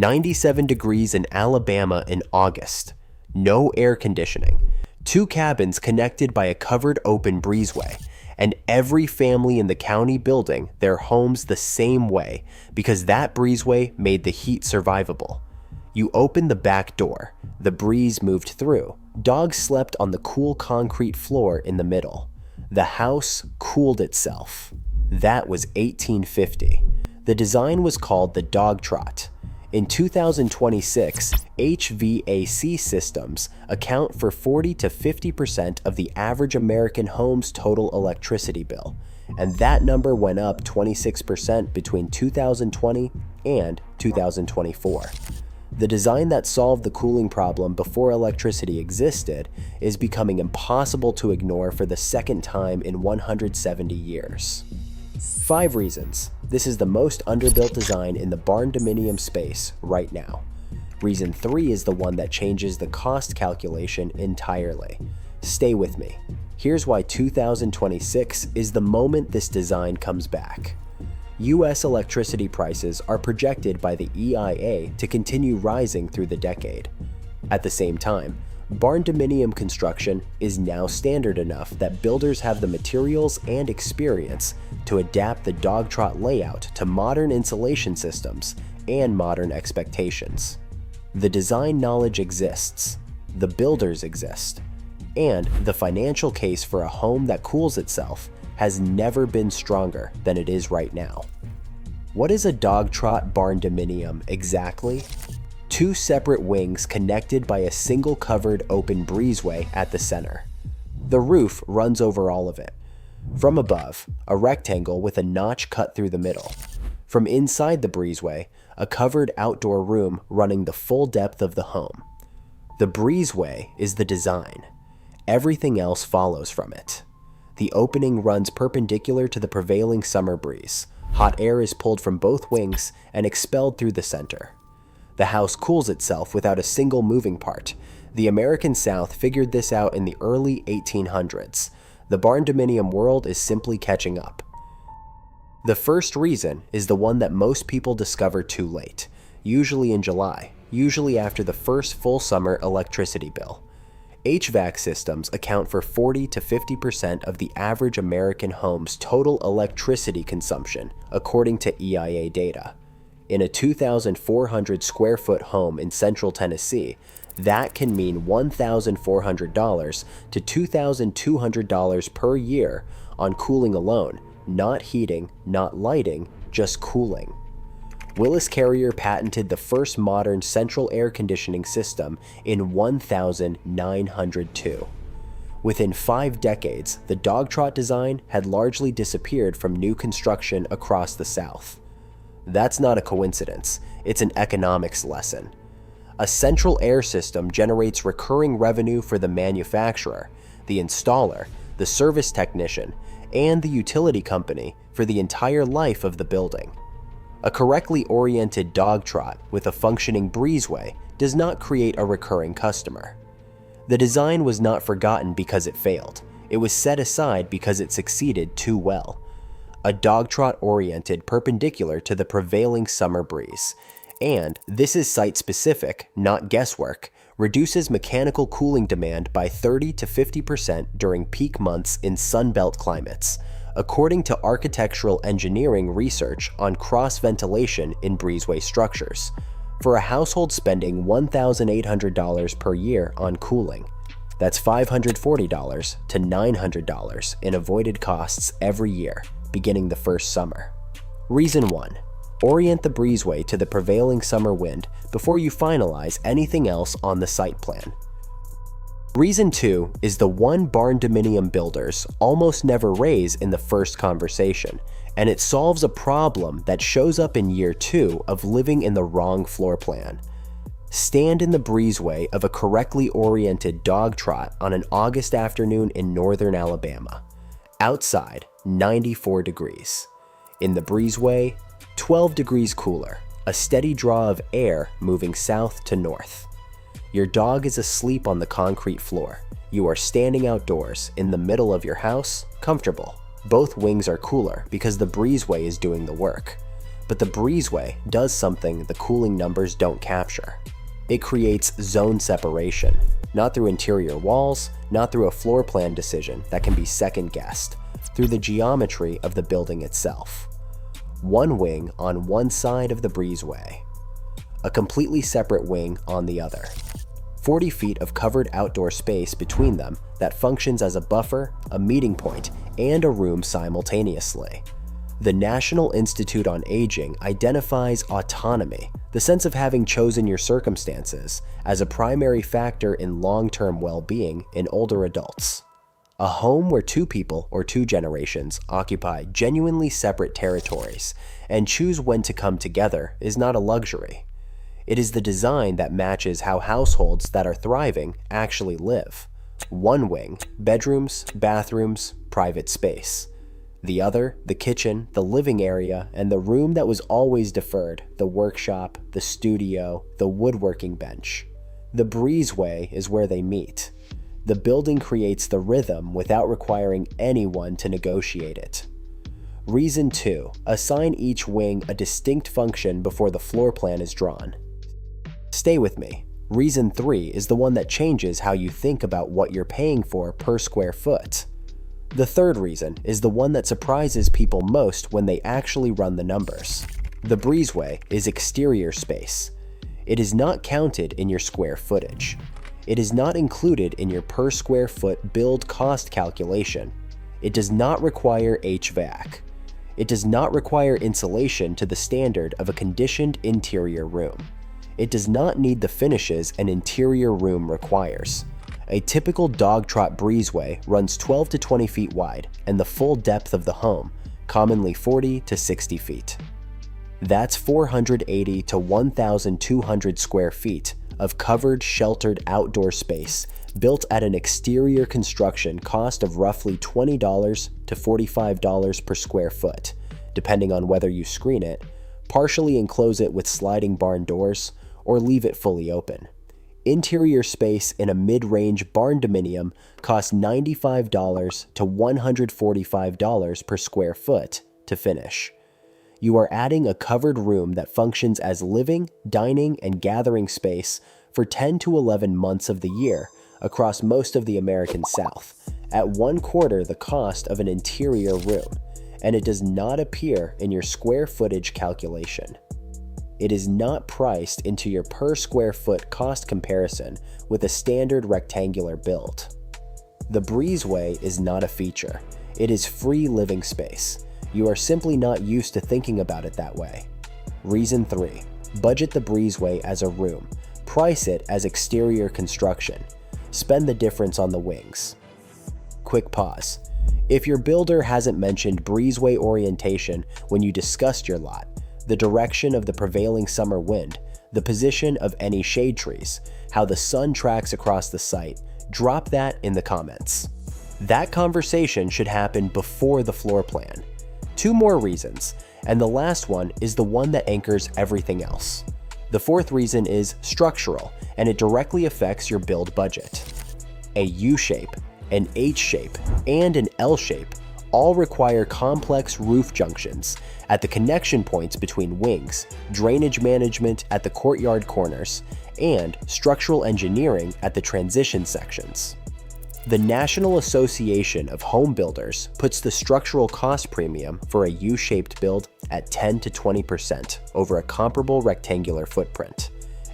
97 degrees in Alabama in August. No air conditioning. 2 cabins connected by a covered open breezeway. And every family in the county building their homes the same way because that breezeway made the heat survivable. You opened the back door. The breeze moved through. Dogs slept on the cool concrete floor in the middle. The house cooled itself. That was 1850. The design was called the Dogtrot. In 2026, HVAC systems account for 40 to 50% of the average American home's total electricity bill, and that number went up 26% between 2020 and 2024. The design that solved the cooling problem before electricity existed is becoming impossible to ignore for the second time in 170 years. 5 reasons this is the most underbuilt design in the barndominium space right now. Reason 3 is the one that changes the cost calculation entirely. Stay with me. Here's why 2026 is the moment this design comes back. US electricity prices are projected by the EIA to continue rising through the decade. At the same time, barndominium construction is now standard enough that builders have the materials and experience to adapt the Dogtrot layout to modern insulation systems and modern expectations. The design knowledge exists, the builders exist, and the financial case for a home that cools itself has never been stronger than it is right now. What is a Dogtrot barndominium exactly? 2 separate wings connected by a single covered open breezeway at the center. The roof runs over all of it. From above, a rectangle with a notch cut through the middle. From inside the breezeway, a covered outdoor room running the full depth of the home. The breezeway is the design. Everything else follows from it. The opening runs perpendicular to the prevailing summer breeze. Hot air is pulled from both wings and expelled through the center. The house cools itself without a single moving part. The American South figured this out in the early 1800s. The barndominium world is simply catching up. The first reason is the one that most people discover too late, usually in July, usually after the first full summer electricity bill. HVAC systems account for 40 to 50% of the average American home's total electricity consumption, according to EIA data. In a 2,400 square foot home in central Tennessee, that can mean $1,400 to $2,200 per year on cooling alone, not heating, not lighting, just cooling. Willis Carrier patented the first modern central air conditioning system in 1902. Within 5 decades, the Dogtrot design had largely disappeared from new construction across the South. That's not a coincidence, it's an economics lesson. A central air system generates recurring revenue for the manufacturer, the installer, the service technician, and the utility company for the entire life of the building. A correctly oriented Dogtrot with a functioning breezeway does not create a recurring customer. The design was not forgotten because it failed. It was set aside because it succeeded too well. A Dogtrot oriented perpendicular to the prevailing summer breeze. And this is site-specific, not guesswork, reduces mechanical cooling demand by 30 to 50% during peak months in Sunbelt climates, according to architectural engineering research on cross-ventilation in breezeway structures, for a household spending $1,800 per year on cooling. That's $540 to $900 in avoided costs every year, beginning the first summer. Reason 1. Orient the breezeway to the prevailing summer wind before you finalize anything else on the site plan. Reason 2 is the one barndominium builders almost never raise in the first conversation, and it solves a problem that shows up in year 2 of living in the wrong floor plan. Stand in the breezeway of a correctly oriented Dogtrot on an August afternoon in northern Alabama. Outside, 94 degrees. In the breezeway, 12 degrees cooler, a steady draw of air moving south to north. Your dog is asleep on the concrete floor. You are standing outdoors, in the middle of your house, comfortable. Both wings are cooler because the breezeway is doing the work. But the Breezeway does something the cooling numbers don't capture. It creates zone separation, not through interior walls, not through a floor plan decision that can be second-guessed, through the geometry of the building itself. One wing on one side of the Breezeway, a completely separate wing on the other. 40 feet of covered outdoor space between them that functions as a buffer, a meeting point, and a room simultaneously. The National Institute on Aging identifies autonomy, the sense of having chosen your circumstances, as a primary factor in long-term well-being in older adults. A home where two people or two generations occupy genuinely separate territories and choose when to come together is not a luxury. It is the design that matches how households that are thriving actually live. One wing, bedrooms, bathrooms, private space. The other, the kitchen, the living area, and the room that was always deferred, the workshop, the studio, the woodworking bench. The Breezeway is where they meet. The building creates the rhythm without requiring anyone to negotiate it. Reason 2, assign each wing a distinct function before the floor plan is drawn. Stay with me. Reason 3 is the one that changes how you think about what you're paying for per square foot. The third reason is the one that surprises people most when they actually run the numbers. The Breezeway is exterior space. It is not counted in your square footage. It is not included in your per square foot build cost calculation. It does not require HVAC. It does not require insulation to the standard of a conditioned interior room. It does not need the finishes an interior room requires. A typical Dogtrot Breezeway runs 12 to 20 feet wide and the full depth of the home, commonly 40 to 60 feet. That's 480 to 1,200 square feet of covered, sheltered outdoor space built at an exterior construction cost of roughly $20 to $45 per square foot, depending on whether you screen it, partially enclose it with sliding barn doors, or leave it fully open. Interior space in a mid-range barndominium costs $95 to $145 per square foot to finish. You are adding a covered room that functions as living, dining, and gathering space for 10 to 11 months of the year across most of the American South, at 1/4 the cost of an interior room, and it does not appear in your square footage calculation. It is not priced into your per square foot cost comparison with a standard rectangular build. The Breezeway is not a feature. It is free living space. You are simply not used to thinking about it that way. Reason 3, budget the Breezeway as a room. Price it as exterior construction. Spend the difference on the wings. Quick pause. If your builder hasn't mentioned Breezeway orientation when you discussed your lot, the direction of the prevailing summer wind, the position of any shade trees, how the sun tracks across the site, drop that in the comments. That conversation should happen before the floor plan. 2 more reasons, and the last one is the one that anchors everything else. The 4th reason is structural, and it directly affects your build budget. A U-shape, an H-shape, and an L-shape all require complex roof junctions at the connection points between wings, drainage management at the courtyard corners, and structural engineering at the transition sections. The National Association of Home Builders puts the structural cost premium for a U-shaped build at 10 to 20% over a comparable rectangular footprint.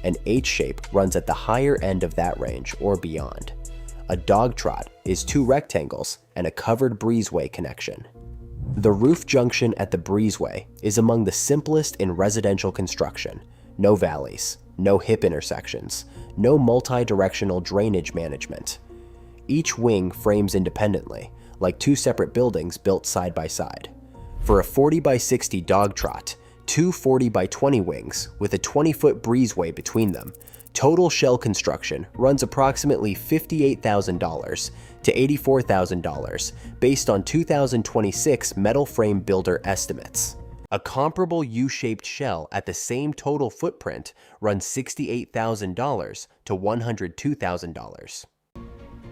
An H-shape runs at the higher end of that range or beyond. A Dogtrot is 2 rectangles and a covered Breezeway connection. The roof junction at the Breezeway is among the simplest in residential construction. No valleys, no hip intersections, no multi-directional drainage management. Each wing frames independently, like 2 separate buildings built side by side. For a 40 by 60 Dogtrot, 2 40 by 20 wings with a 20-foot Breezeway between them, total shell construction runs approximately $58,000 to $84,000 based on 2026 metal frame builder estimates. A comparable U-shaped shell at the same total footprint runs $68,000 to $102,000.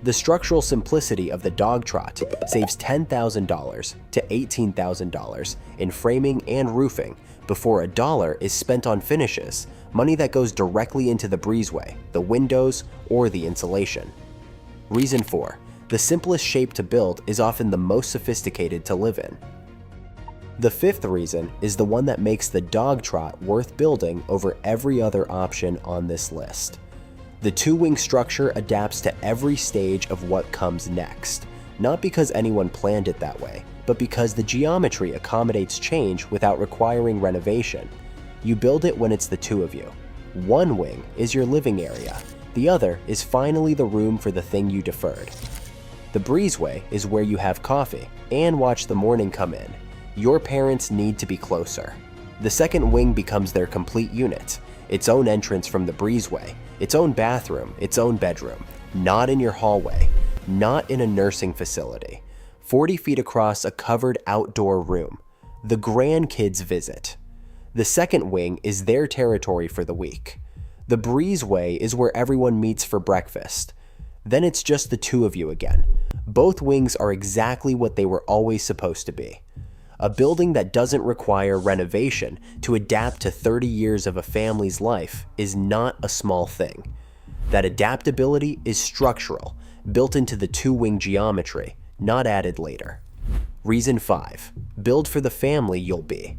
The structural simplicity of the Dogtrot saves $10,000 to $18,000 in framing and roofing before $1 is spent on finishes, money that goes directly into the breezeway, the windows, or the insulation. Reason 4. The simplest shape to build is often the most sophisticated to live in. The fifth reason is the one that makes the Dogtrot worth building over every other option on this list. The two-wing structure adapts to every stage of what comes next, not because anyone planned it that way, but because the geometry accommodates change without requiring renovation. You build it when it's the two of you. One wing is your living area, the other is finally the room for the thing you deferred. The breezeway is where you have coffee and watch the morning come in. Your parents need to be closer. The second wing becomes their complete unit, its own entrance from the breezeway, its own bathroom, its own bedroom, not in your hallway, not in a nursing facility. 40 feet across a covered outdoor room. The grandkids visit. The second wing is their territory for the week. The breezeway is where everyone meets for breakfast. Then it's just the two of you again. Both wings are exactly what they were always supposed to be. A building that doesn't require renovation to adapt to 30 years of a family's life is not a small thing. That adaptability is structural, built into the two-wing geometry, not added later. Reason 5. Build for the family you'll be.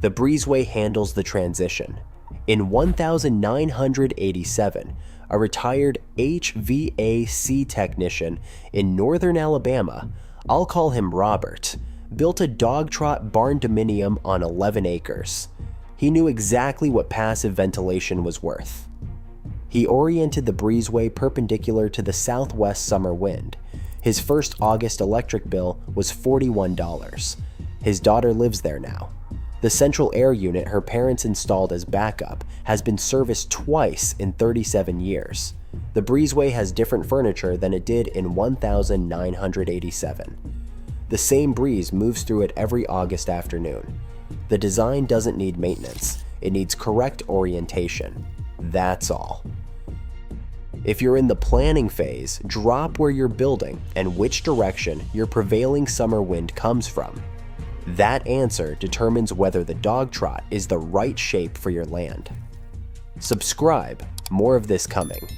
The breezeway handles the transition. In 1987, a retired HVAC technician in northern Alabama, I'll call him Robert, built a Dogtrot Barndominium on 11 acres. He knew exactly what passive ventilation was worth. He oriented the breezeway perpendicular to the southwest summer wind. His first August electric bill was $41. His daughter lives there now. The central air unit her parents installed as backup has been serviced twice in 37 years. The breezeway has different furniture than it did in 1987. The same breeze moves through it every August afternoon. The design doesn't need maintenance, it needs correct orientation. That's all. If you're in the planning phase, drop where you're building and which direction your prevailing summer wind comes from. That answer determines whether the Dogtrot is the right shape for your land. Subscribe, more of this coming.